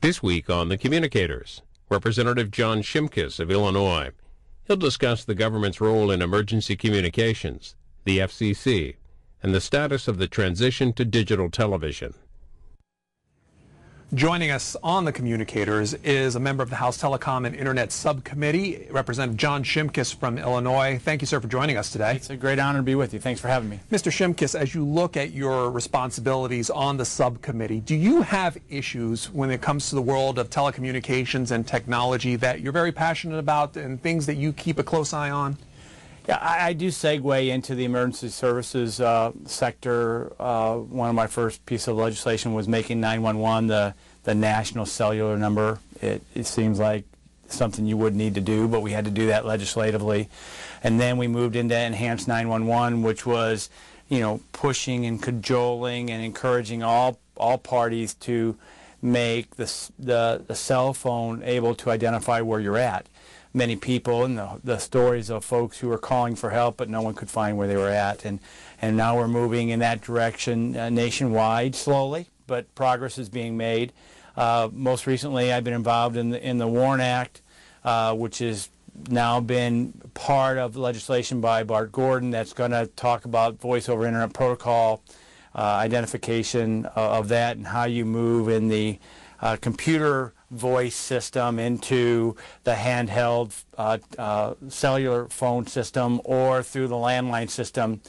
This week on The Communicators, Representative John Shimkus of Illinois. He'll discuss the government's role in emergency communications, the FCC, and the status of the transition to digital television. Joining us on The Communicators is a member of the House Telecom and Internet Subcommittee, Representative John Shimkus from Illinois. Thank you, sir, for joining us today. It's a great honor to be with you. Thanks for having me. Mr. Shimkus, as you look at your responsibilities on the subcommittee, do you have issues when it comes to the world of telecommunications and technology that you're very passionate about and things that you keep a close eye on? Yeah, I do segue into the emergency services sector. One of my first pieces of legislation was making 911 the national cellular number. It seems like something you would need to do, but we had to do that legislatively. And then we moved into enhanced 911, which was, pushing and cajoling and encouraging all parties to make the cell phone able to identify where you're at. Many people, and the stories of folks who were calling for help, but no one could find where they were at. And now we're moving in that direction nationwide, slowly, but progress is being made. Most recently, I've been involved in the WARN Act, which has now been part of legislation by Bart Gordon that's going to talk about voice over internet protocol, identification of that, and how you move in the computer voice system into the handheld cellular phone system or through the landline system.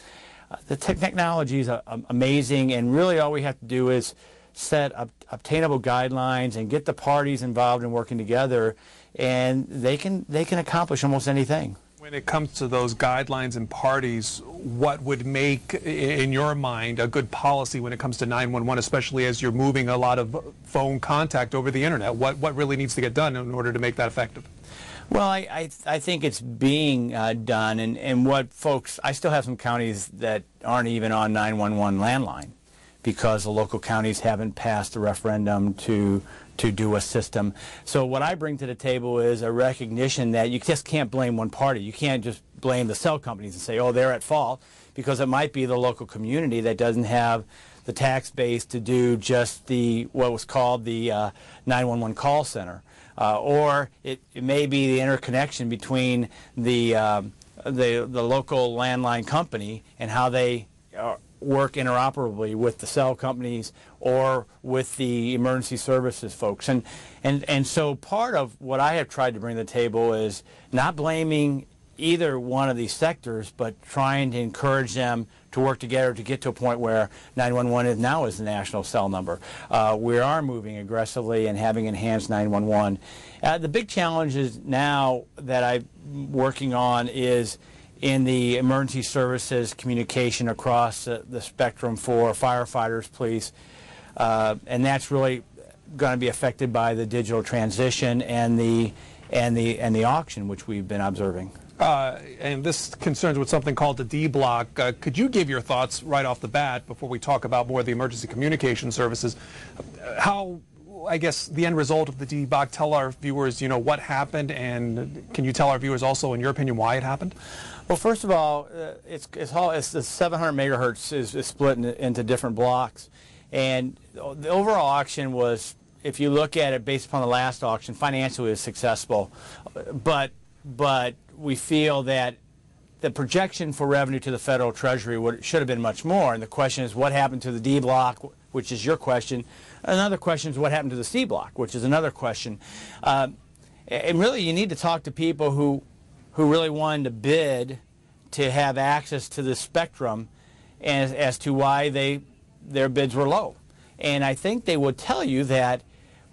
The technology is amazing, and really all we have to do is set obtainable guidelines and get the parties involved in working together, and they can accomplish almost anything. When it comes to those guidelines and parties, what would make, in your mind, a good policy when it comes to 911, especially as you're moving a lot of phone contact over the internet? What really needs to get done in order to make that effective? Well, I think it's being done, and what folks, I still have some counties that aren't even on 911 landline because the local counties haven't passed a referendum to do a system. So what I bring to the table is a recognition that you just can't blame one party. You can't just blame the cell companies and say, oh, they're at fault, because it might be the local community that doesn't have the tax base to do just what was called the 911 call center. Or it may be the interconnection between the local landline company and how they work interoperably with the cell companies or with the emergency services folks. And so part of what I have tried to bring to the table is not blaming either one of these sectors, but trying to encourage them to work together to get to a point where 911 now is the national cell number. We are moving aggressively and having enhanced 911. The big challenge is now that I'm working on is in the emergency services communication across the spectrum for firefighters, police, and that's really going to be affected by the digital transition and the auction, which we've been observing. And this concerns with something called the D block. Could you give your thoughts right off the bat before we talk about more of the emergency communication services? How, I guess, the end result of the D block, tell our viewers, what happened, and can you tell our viewers also, in your opinion, why it happened? Well, first of all, it's the 700 megahertz is split into different blocks, and the overall auction was, if you look at it based upon the last auction, financially it was successful, but we feel that the projection for revenue to the federal treasury should have been much more, and the question is what happened to the D block, which is your question. Another question is what happened to the C block, which is another question. And really you need to talk to people who really wanted to bid to have access to the spectrum as to why their bids were low. And I think they would tell you that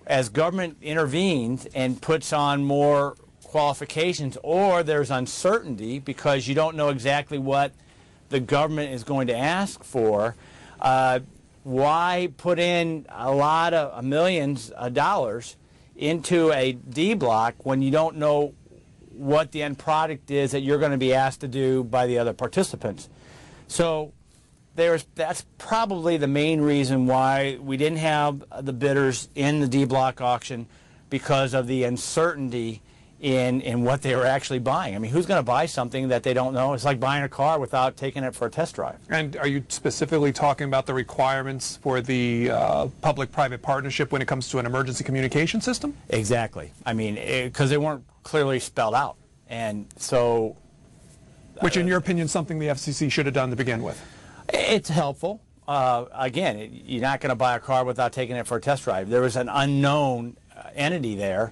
as government intervenes and puts on more qualifications, or there's uncertainty because you don't know exactly what the government is going to ask for, why put in a lot of millions of dollars into a D block when you don't know what the end product is that you're going to be asked to do by the other participants? So that's probably the main reason why we didn't have the bidders in the D block auction, because of the uncertainty in what they were actually buying. I mean, who's going to buy something that they don't know? It's like buying a car without taking it for a test drive. And are you specifically talking about the requirements for the public-private partnership when it comes to an emergency communication system? Exactly. I mean, because they weren't clearly spelled out. And so... Which, in your opinion, something the FCC should have done to begin with? It's helpful. Again, you're not going to buy a car without taking it for a test drive. There was an unknown entity there.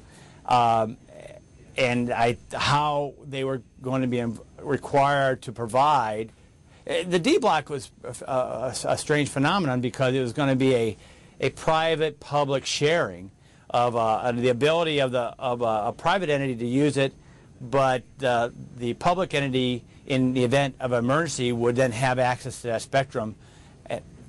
And how they were going to be required to provide. The D block was a strange phenomenon because it was going to be a private-public sharing of the ability of a private entity to use it, but the public entity, in the event of emergency, would then have access to that spectrum.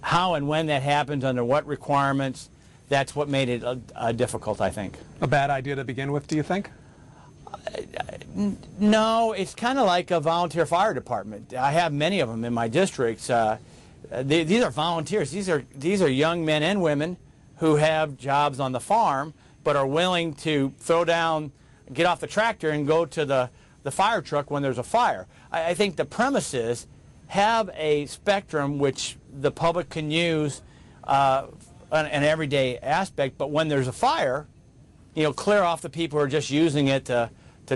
How and when that happens, under what requirements, that's what made it difficult, I think. A bad idea to begin with, do you think? No, it's kind of like a volunteer fire department. I have many of them in my districts. These are volunteers. These are young men and women who have jobs on the farm but are willing to throw down, get off the tractor and go to the fire truck when there's a fire. I think the premise is have a spectrum which the public can use an everyday aspect, but when there's a fire, clear off the people who are just using it to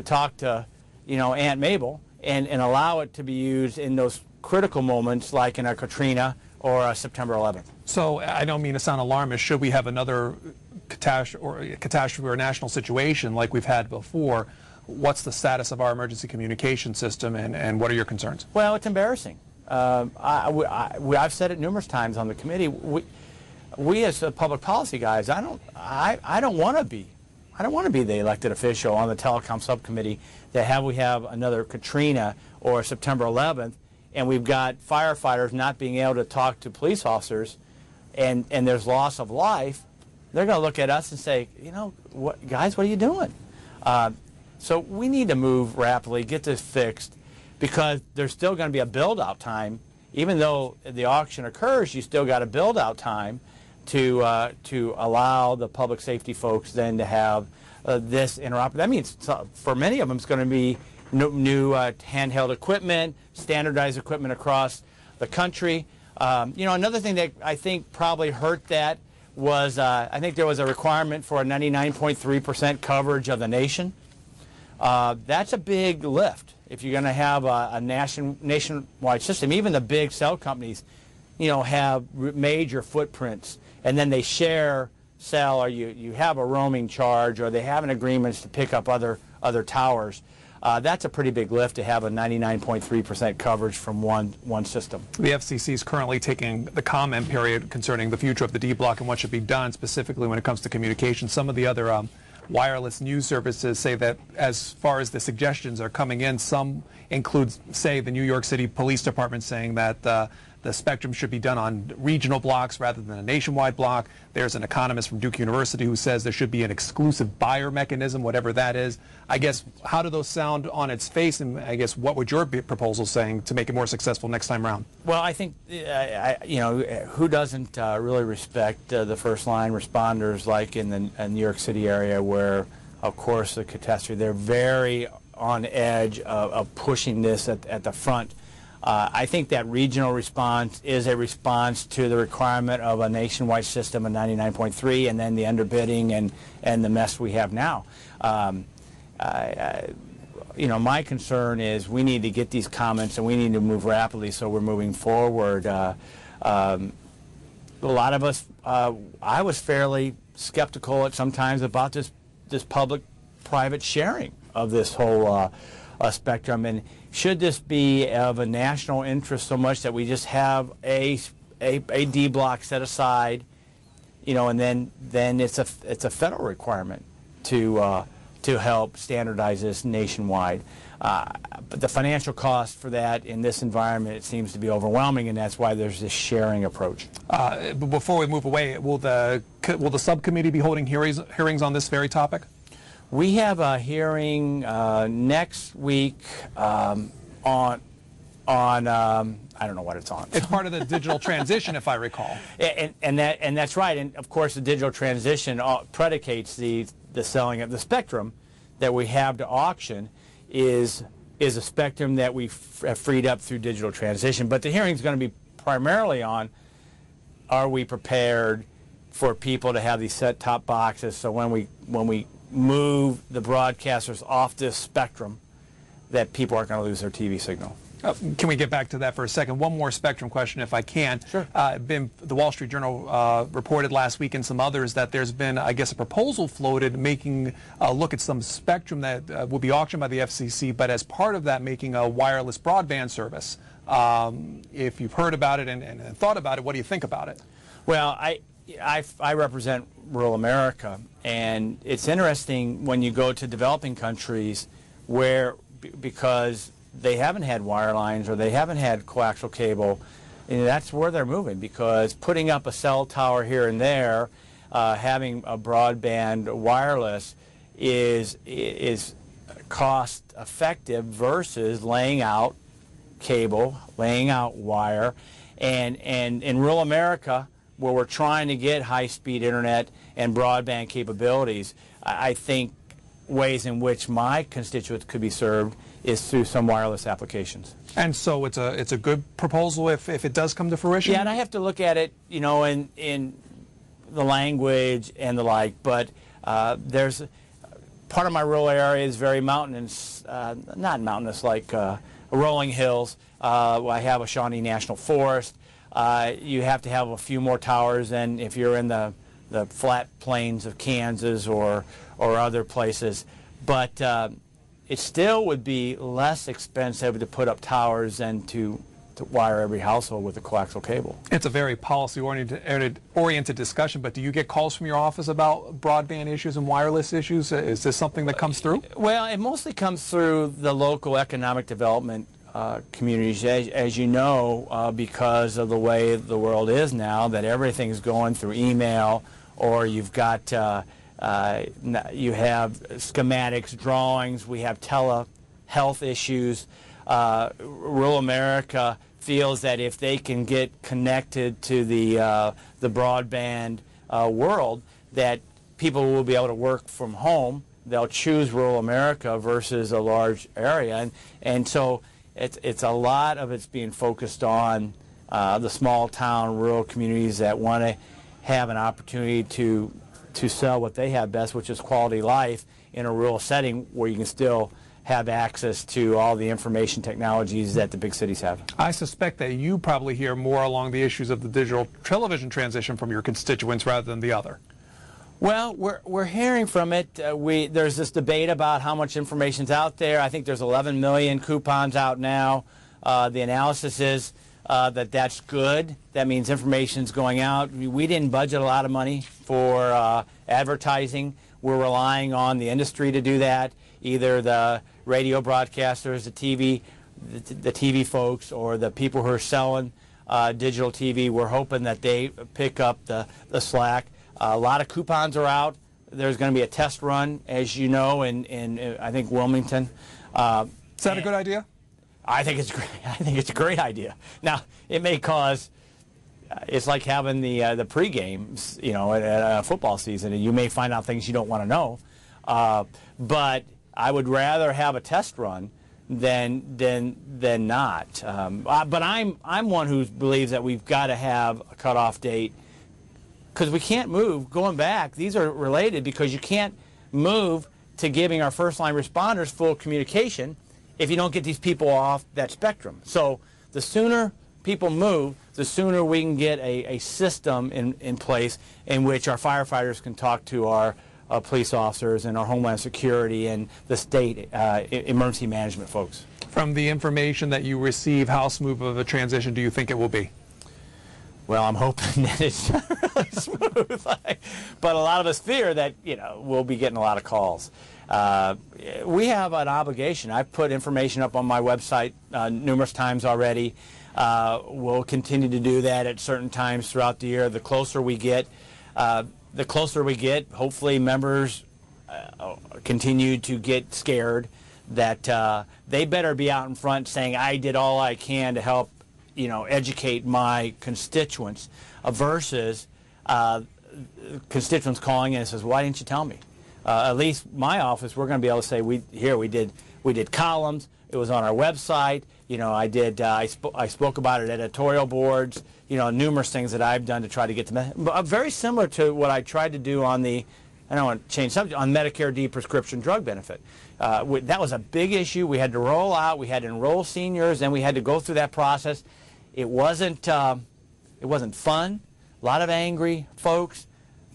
talk to, Aunt Mabel, and allow it to be used in those critical moments like in a Katrina or a September 11th. So I don't mean to sound alarmist. Should we have another catastrophe or national situation like we've had before, what's the status of our emergency communication system, and what are your concerns? Well, it's embarrassing. I've said it numerous times on the committee. We as the public policy guys, I don't want to be the elected official on the telecom subcommittee that we have another Katrina or September 11th, and we've got firefighters not being able to talk to police officers, and there's loss of life. They're going to look at us and say, guys, what are you doing? So we need to move rapidly, get this fixed, because there's still going to be a build-out time. Even though the auction occurs, you still got a build-out time to allow the public safety folks then to have this interoperable. That means for many of them it's going to be new handheld equipment, standardized equipment across the country. Another thing that I think probably hurt that was I think there was a requirement for a 99.3% coverage of the nation. That's a big lift if you're going to have a nationwide system. Even the big cell companies, have major footprints, and then they sell, or you have a roaming charge, or they have an agreement to pick up other towers. That's a pretty big lift to have a 99.3% coverage from one system. The FCC is currently taking the comment period concerning the future of the D block and what should be done, specifically when it comes to communication. Some of the other wireless news services say that as far as the suggestions are coming in, some include, say, the New York City Police Department saying that the spectrum should be done on regional blocks rather than a nationwide block. There's an economist from Duke University who says there should be an exclusive buyer mechanism, whatever that is. I guess, how do those sound on its face, and I guess what would your proposal saying to make it more successful next time around? Well, I think, who doesn't really respect the first-line responders like in the New York City area where, of course, the catastrophe, they're very on edge of pushing this at the front. I think that regional response is a response to the requirement of a nationwide system of 99.3 and then the underbidding and the mess we have now. My concern is we need to get these comments and we need to move rapidly so we're moving forward. A lot of us, I was fairly skeptical at sometimes about this public-private sharing of this whole spectrum, and should this be of a national interest so much that we just have a D block set aside, and then it's a federal requirement to help standardize this nationwide. But the financial cost for that in this environment, it seems to be overwhelming, and that's why there's this sharing approach. But before we move away, will the subcommittee be holding hearings on this very topic? We have a hearing next week on I don't know what it's on. It's part of the digital transition, if I recall. And that's right. And of course, the digital transition predicates the selling of the spectrum. that we have to auction is a spectrum that we have freed up through digital transition. But the hearing is going to be primarily on, are we prepared for people to have these set-top boxes, so when we move the broadcasters off this spectrum, that people aren't going to lose their TV signal. Can we get back to that for a second? One more spectrum question, if I can. Sure. The Wall Street Journal reported last week, and some others, that there's been, I guess, a proposal floated making a look at some spectrum that will be auctioned by the FCC, but as part of that, making a wireless broadband service. If you've heard about it and thought about it, what do you think about it? Well, I represent rural America, and it's interesting when you go to developing countries where, because they haven't had wire lines or they haven't had coaxial cable, and that's where they're moving, because putting up a cell tower here and there, having a broadband wireless is cost effective versus laying out cable, laying out wire. And in rural America, where we're trying to get high-speed internet and broadband capabilities, I think ways in which my constituents could be served is through some wireless applications. And so it's a good proposal if it does come to fruition? Yeah, and I have to look at it, you know, in the language and the like, but there's part of my rural area is very mountainous, not mountainous like rolling hills. I have a Shawnee National Forest. You have to have a few more towers than if you're in the flat plains of Kansas or other places, but it still would be less expensive to put up towers than to wire every household with a coaxial cable. It's a very policy-oriented discussion, but do you get calls from your office about broadband issues and wireless issues? Is this something that comes through? Well, it mostly comes through the local economic development communities, as you know, because of the way the world is now, that everything's going through email, or you've got you have schematics, drawings, we have telehealth issues. Rural America feels that if they can get connected to the broadband world, that people will be able to work from home. They'll choose rural America versus a large area, and so it's a lot of it's being focused on the small town rural communities that want to have an opportunity to sell what they have best, which is quality life in a rural setting where you can still have access to all the information technologies that the big cities have. I suspect that you probably hear more along the issues of the digital television transition from your constituents rather than the other. Well, we're hearing from it. There's this debate about how much information's out there. I think there's 11 million coupons out now. The analysis is that that's good. That means information's going out. We didn't budget a lot of money for advertising. We're relying on the industry to do that, either the radio broadcasters, the TV folks, or the people who are selling digital TV. We're hoping that they pick up the slack. A lot of coupons are out. There's going to be a test run, as you know, in I think Wilmington. Is that a good idea? I think it's great. I think it's a great idea. Now, it may cause. It's like having the pre-games, you know, at a football season, and you may find out things you don't want to know. But I would rather have a test run than not. But I'm one who believes that we've got to have a cutoff date, because we can't move. Going back, these are related, because you can't move to giving our first-line responders full communication if you don't get these people off that spectrum. So the sooner people move, the sooner we can get a system in place in which our firefighters can talk to our police officers and our Homeland Security and the state emergency management folks. From the information that you receive, how smooth of a transition do you think it will be? Well, I'm hoping that it's really smooth. But a lot of us fear that, you know, we'll be getting a lot of calls. We have an obligation. I've put information up on my website numerous times already. We'll continue to do that at certain times throughout the year. The closer we get, hopefully members continue to get scared that they better be out in front saying, I did all I can to help, you know, educate my constituents, versus constituents calling in and says, why didn't you tell me? at least my office, we're going to be able to say, we did columns. It was on our website. You know, I spoke about it at editorial boards. You know, numerous things that I've done to try to get the message. Very similar to what I tried to do on the, I don't want to change subject, on Medicare D-prescription drug benefit. That was a big issue. We had to roll out. We had to enroll seniors, and we had to go through that process. It wasn't fun. A lot of angry folks,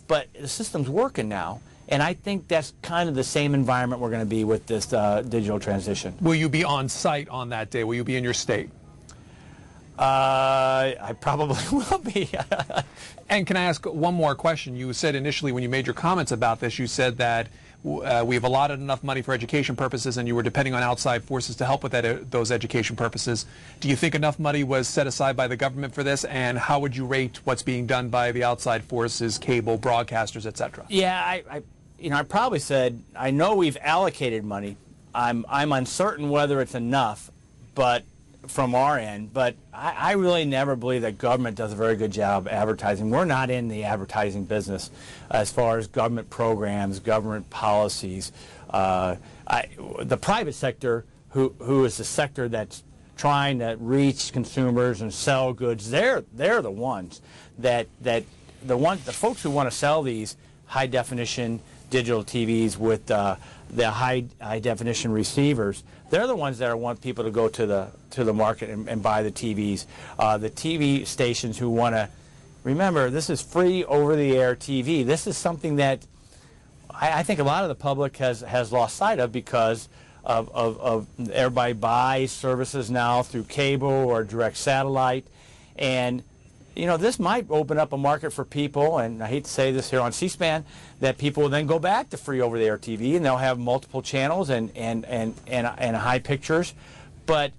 but the system's working now. And I think that's kind of the same environment we're going to be with this digital transition. Will you be on site on that day? Will you be in your state? I probably will be. And can I ask one more question? You said initially when you made your comments about this, you said that we've allotted enough money for education purposes and you were depending on outside forces to help with those education purposes. Do you think enough money was set aside by the government for this? And how would you rate what's being done by the outside forces, cable, broadcasters, etc.? Yeah, I probably said, I know we've allocated money. I'm uncertain whether it's enough, but from our end, but I really never believe that government does a very good job of advertising. We're not in the advertising business as far as government programs, government policies. The private sector, who is the sector that's trying to reach consumers and sell goods, they're the ones the folks who want to sell these high definition digital TVs with the high definition receivers. They're the ones that want people to go to the market and buy the TVs. The TV stations who want to, remember, this is free over-the-air TV. This is something that I think a lot of the public has lost sight of because of everybody buys services now through cable or direct satellite. And you know, this might open up a market for people, and I hate to say this here on C-SPAN, that people will then go back to free over-the-air TV, and they'll have multiple channels and high pictures. But,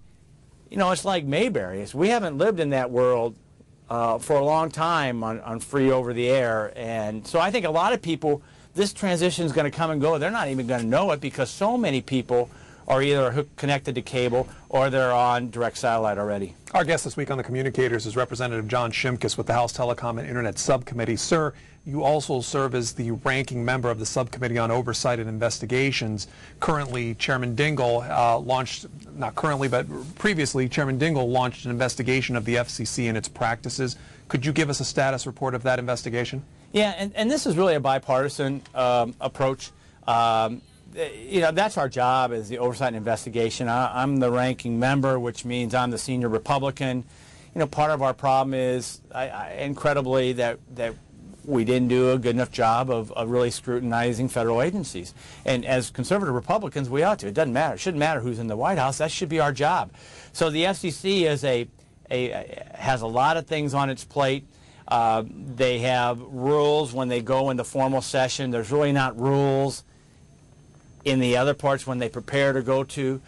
you know, it's like Mayberry. We haven't lived in that world for a long time on free over-the-air, and so I think a lot of people, this transition is going to come and go. They're not even going to know it because so many people are either connected to cable or they're on direct satellite already. Our guest this week on The Communicators is Representative John Shimkus with the House Telecom and Internet Subcommittee. Sir, you also serve as the ranking member of the Subcommittee on Oversight and Investigations. Currently, Chairman Dingell not currently, but previously, Chairman Dingell launched an investigation of the FCC and its practices. Could you give us a status report of that investigation? Yeah, and this is really a bipartisan approach. You know, that's our job as the Oversight and Investigation. I'm the ranking member, which means I'm the senior Republican. You know, part of our problem is, incredibly, that we didn't do a good enough job of really scrutinizing federal agencies. And as conservative Republicans, we ought to. It doesn't matter. It shouldn't matter who's in the White House. That should be our job. So the FCC is has a lot of things on its plate. They have rules when they go into formal session. There's really not rules in the other parts when they prepare to go to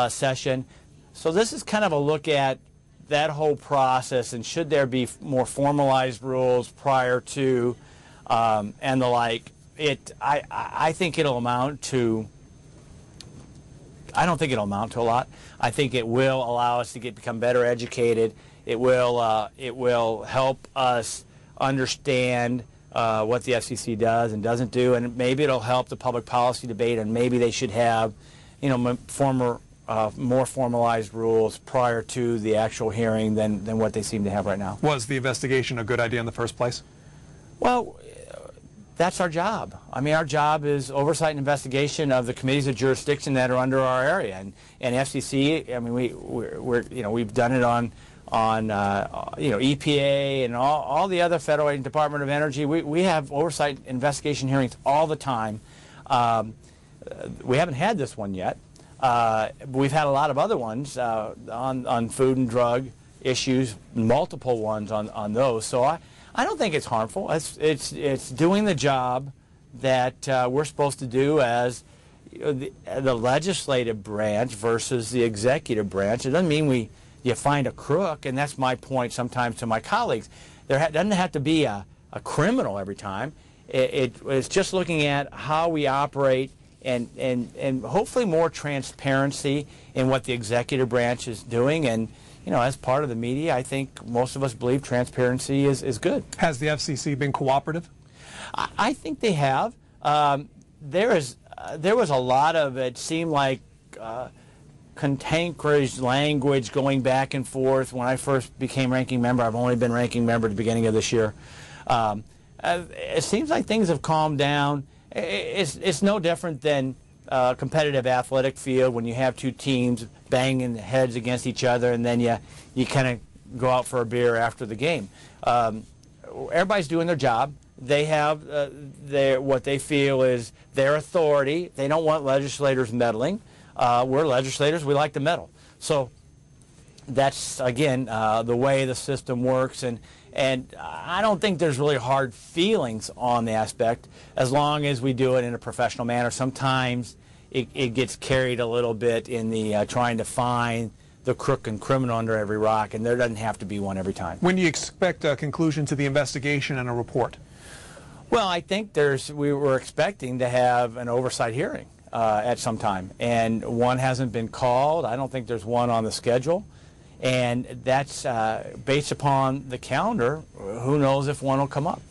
session. So this is kind of a look at that whole process and should there be more formalized rules prior to and the like. I think it'll amount to, I don't think it'll amount to a lot. I think it will allow us to become better educated. It will help us understand what the FCC does and doesn't do, and maybe it'll help the public policy debate, and maybe they should have, you know, more formalized rules prior to the actual hearing than what they seem to have right now. Was the investigation a good idea in the first place? Well, that's our job. I mean, our job is oversight and investigation of the committees of jurisdiction that are under our area, and FCC. I mean, we've done it on EPA and all the other federal and Department of Energy. We have oversight investigation hearings all the time. We haven't had this one yet. We've had a lot of other ones on food and drug issues, multiple ones on those. So I don't think it's harmful. It's doing the job that we're supposed to do as the legislative branch versus the executive branch. It doesn't mean you find a crook, and that's my point sometimes to my colleagues. There doesn't have to be a criminal every time. It's just looking at how we operate and hopefully more transparency in what the executive branch is doing. And, you know, as part of the media, I think most of us believe transparency is good. Has the FCC been cooperative? I think they have. there was a lot of, it seemed like, cantankerous language going back and forth. When I first became ranking member, I've only been ranking member at the beginning of this year. It seems like things have calmed down. It's no different than a competitive athletic field when you have two teams banging heads against each other, and then you kind of go out for a beer after the game. Everybody's doing their job. They have what they feel is their authority. They don't want legislators meddling. We're legislators. We like to meddle. So that's, again, the way the system works. And I don't think there's really hard feelings on the aspect as long as we do it in a professional manner. Sometimes it gets carried a little bit in the trying to find the crook and criminal under every rock, and there doesn't have to be one every time. When do you expect a conclusion to the investigation and a report? Well, I think we were expecting to have an oversight hearing at some time, and one hasn't been called. I don't think there's one on the schedule, and that's based upon the calendar. Who knows if one will come up?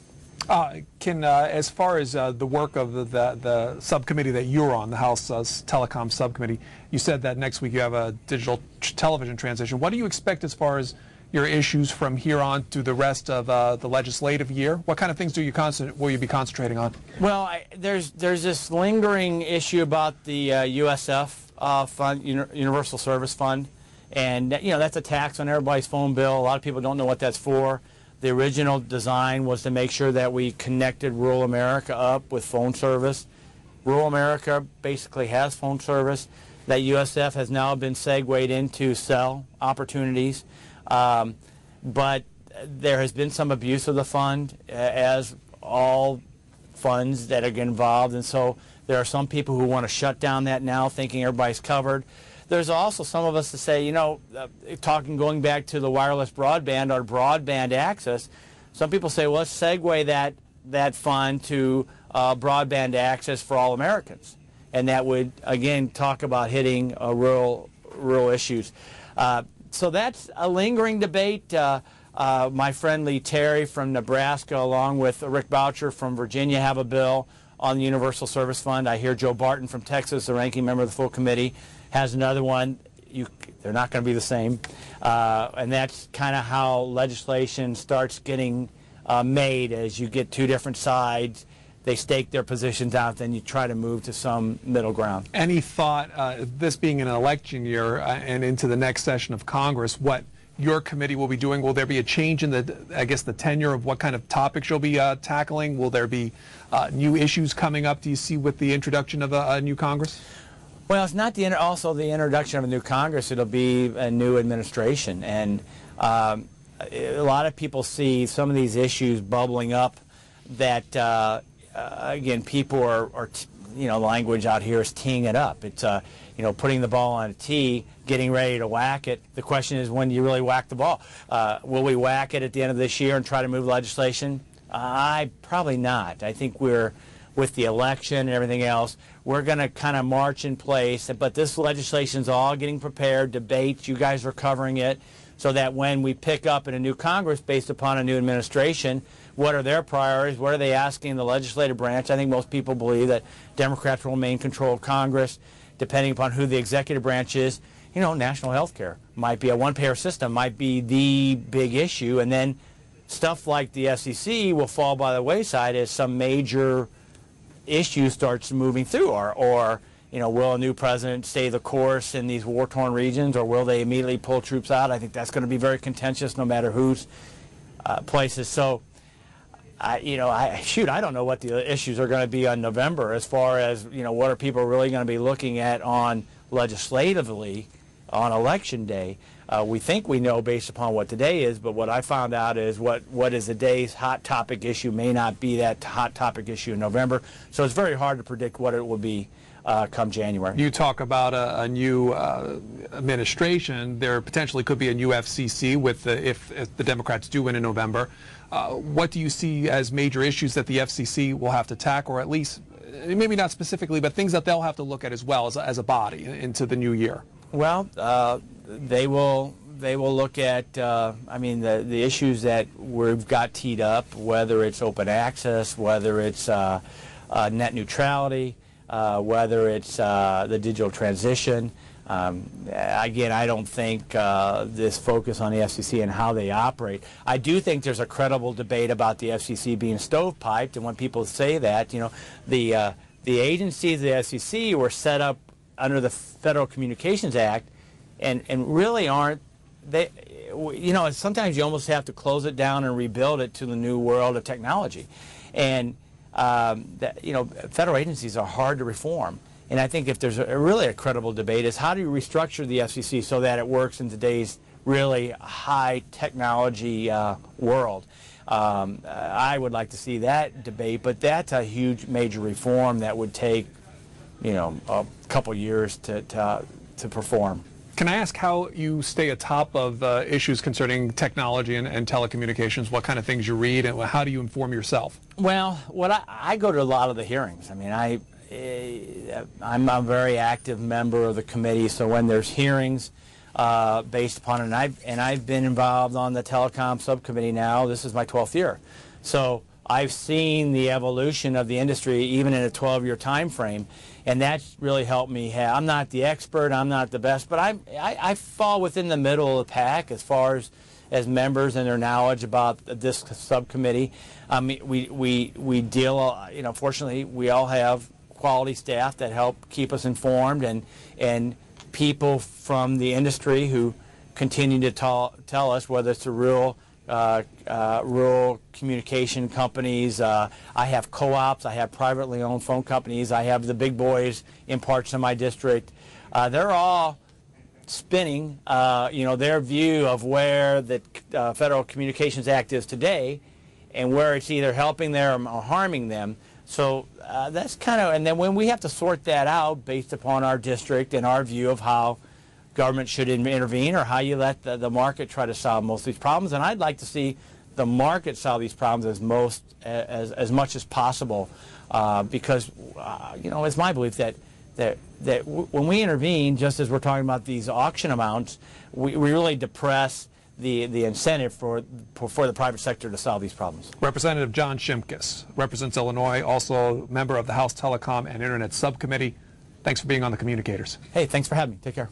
As far as the work of the subcommittee that you're on, the House Telecom Subcommittee, you said that next week you have a digital television transition. What do you expect as far as your issues from here on to the rest of the legislative year? What kind of things will you be concentrating on? Well, there's this lingering issue about the USF fund, Universal Service Fund, and that's a tax on everybody's phone bill. A lot of people don't know what that's for. The original design was to make sure that we connected rural America up with phone service. Rural America basically has phone service. That USF has now been segued into cell opportunities. But there has been some abuse of the fund, as all funds that are involved, and so there are some people who want to shut down that now, thinking everybody's covered. There's also some of us that say, going back to the wireless broadband or broadband access, some people say, well, let's segue that fund to broadband access for all Americans. And that would, again, talk about hitting rural issues. So that's a lingering debate. My friend Lee Terry from Nebraska, along with Rick Boucher from Virginia, have a bill on the Universal Service Fund. I hear Joe Barton from Texas, the ranking member of the full committee, has another one. They're not going to be the same. And that's kind of how legislation starts getting made, as you get two different sides. They stake their positions out, then you try to move to some middle ground. Any thought, this being an election year and into the next session of Congress, what your committee will be doing? Will there be a change in the tenure of what kind of topics you'll be tackling? Will there be new issues coming up, do you see, with the introduction of a new Congress? Well, it's not also the introduction of a new Congress. It'll be a new administration. And a lot of people see some of these issues bubbling up that again, people are the language out here is teeing it up. It's, putting the ball on a tee, getting ready to whack it. The question is, when do you really whack the ball? Will we whack it at the end of this year and try to move legislation? Probably not. I think with the election and everything else, we're going to kind of march in place. But this legislation's all getting prepared, debates, you guys are covering it, so that when we pick up in a new Congress based upon a new administration, what are their priorities? What are they asking the legislative branch? I think most people believe that Democrats will remain control of Congress, depending upon who the executive branch is. National health care might be a one-payer system, might be the big issue, and then stuff like the FCC will fall by the wayside as some major issue starts moving through, or will a new president stay the course in these war-torn regions, or will they immediately pull troops out? I think that's going to be very contentious no matter whose places. So I don't know what the issues are going to be on November as far as, what are people really going to be looking at on legislatively on Election Day. We think we know based upon what today is, but what I found out is what is the day's hot topic issue may not be that hot topic issue in November. So it's very hard to predict what it will be come January. You talk about a new administration. There potentially could be a new FCC if the Democrats do win in November. What do you see as major issues that the FCC will have to tackle, or at least, maybe not specifically, but things that they'll have to look at as well as a body into the new year? Well, they will look at, the issues that we've got teed up, whether it's open access, whether it's net neutrality, whether it's the digital transition. Again, I don't think this focus on the FCC and how they operate. I do think there's a credible debate about the FCC being stovepiped, and when people say that, you know, the agencies of the FCC were set up under the Federal Communications Act, and really aren't they? You know, sometimes you almost have to close it down and rebuild it to the new world of technology, and you know, federal agencies are hard to reform. And I think if there's really a credible debate is how do you restructure the FCC so that it works in today's really high technology world. I would like to see that debate, but that's a huge major reform that would take, you know, a couple years to perform. Can I ask how you stay atop of issues concerning technology and telecommunications? What kind of things you read, and how do you inform yourself? Well, I go to a lot of the hearings. I mean, I'm a very active member of the committee, so when there's hearings based upon it, and I've been involved on the telecom subcommittee now. This is my 12th year. So I've seen the evolution of the industry even in a 12-year time frame, and that's really helped me. I'm not the expert, I'm not the best, but I fall within the middle of the pack as far as members and their knowledge about this subcommittee. I mean, we deal, you know, fortunately we all have quality staff that help keep us informed, and people from the industry who continue to tell us, whether it's the rural communication companies. I have co-ops, I have privately owned phone companies, I have the big boys in parts of my district. They're all spinning, you know, their view of where the Federal Communications Act is today, and where it's either helping them or harming them. So that's kind of, and then when we have to sort that out based upon our district and our view of how government should intervene, or how you let the market try to solve most of these problems. And I'd like to see the market solve these problems as much as possible, because you know, it's my belief that when we intervene, just as we're talking about these auction amounts, we really depress the incentive for the private sector to solve these problems. Representative John Shimkus represents Illinois, also member of the House Telecom and Internet Subcommittee. Thanks for being on the Communicators. Hey, thanks for having me. Take care.